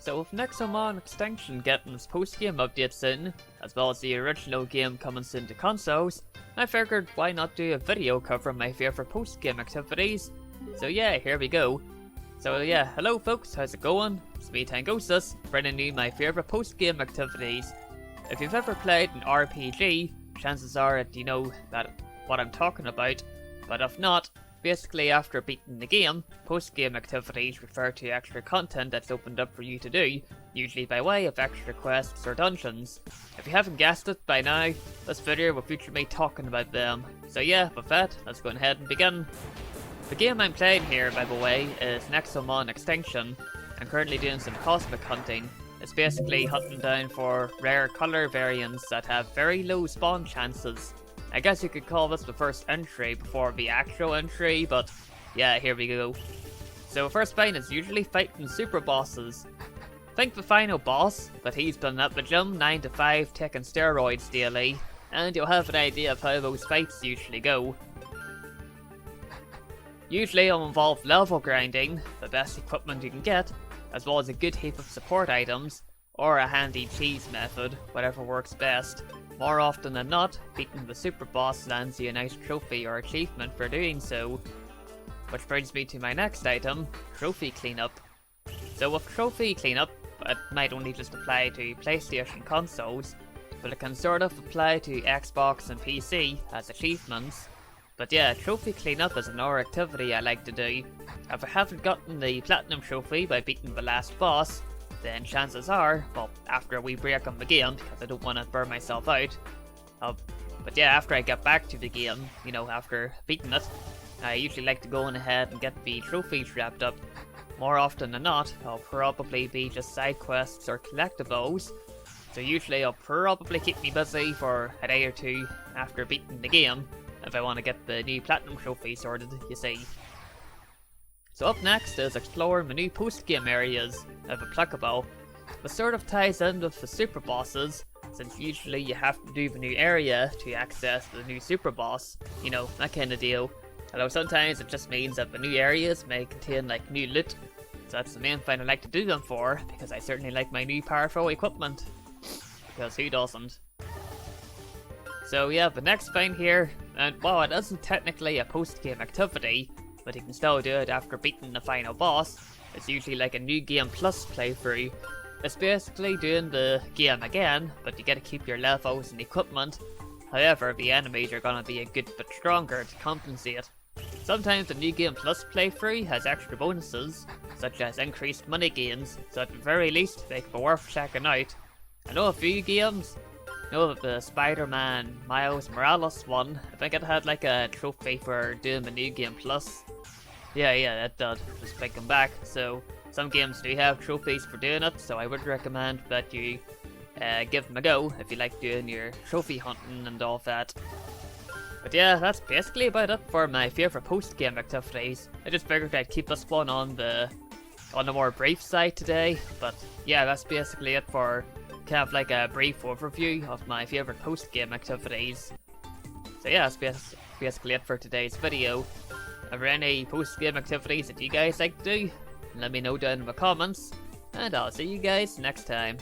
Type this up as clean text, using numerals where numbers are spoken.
So with Nexomon Extinction getting its post-game update soon, as well as the original game coming soon to consoles, I figured why not do a video covering my favourite post-game activities. So yeah, here we go. So yeah, hello folks, how's it going? It's me Tangociss, bringing you my favourite post-game activities. If you've ever played an RPG, chances are that you know what I'm talking about, but if not, basically after beating the game, post-game activities refer to extra content that's opened up for you to do, usually by way of extra quests or dungeons. If you haven't guessed it by now, this video will feature me talking about them. So yeah, with that, let's go ahead and begin. The game I'm playing here, by the way, is Nexomon Extinction. I'm currently doing some cosmic hunting. It's basically hunting down for rare colour variants that have very low spawn chances. I guess you could call this the first entry before the actual entry, but yeah, here we go. So first fight is usually fighting super bosses. Think the final boss, but he's been at the gym 9 to 5 taking steroids daily, and you'll have an idea of how those fights usually go. Usually it'll involve level grinding, the best equipment you can get, as well as a good heap of support items, or a handy cheese method, whatever works best. More often than not, beating the super boss lands you a nice trophy or achievement for doing so. Which brings me to my next item, Trophy Cleanup. So with Trophy Cleanup, it might only just apply to PlayStation consoles, but it can sort of apply to Xbox and PC as achievements. But yeah, Trophy Cleanup is another activity I like to do. If I haven't gotten the Platinum Trophy by beating the last boss, then chances are, well, after a wee break on the game, because I don't want to burn myself out. But yeah, after I get back to the game, you know, after beating it, I usually like to go on ahead and get the trophies wrapped up. More often than not, I'll probably be just side quests or collectibles, so usually I'll probably keep me busy for a day or two after beating the game, if I want to get the new Platinum Trophy sorted, you see. So up next is exploring the new post-game areas, if applicable. This sort of ties in with the super bosses, since usually you have to do the new area to access the new super boss, you know, that kind of deal. Although sometimes it just means that the new areas may contain like new loot, so that's the main thing I like to do them for, because I certainly like my new powerful equipment. Because who doesn't? So yeah, the next thing here, and while it isn't technically a post-game activity, but you can still do it after beating the final boss, it's usually like a new game plus playthrough. It's basically doing the game again, but you gotta keep your levels and equipment. However, the enemies are gonna be a good bit stronger to compensate. Sometimes the new game plus playthrough has extra bonuses, such as increased money gains, so at the very least they can be worth checking out. I know a few games. I know that the Spider-Man Miles Morales one, I think it had like a trophy for doing the new game plus. Yeah, that did. Just thinking back. So some games do have trophies for doing it, so I would recommend that you give them a go if you like doing your trophy hunting and all that. But yeah, that's basically about it for my favourite post-game activities. I just figured I'd keep this one on the more brief side today, but yeah, that's basically it for kind of like a brief overview of my favourite post-game activities. So yeah, that's basically it for today's video. Are there any post-game activities that you guys like to do? Let me know down in the comments, and I'll see you guys next time.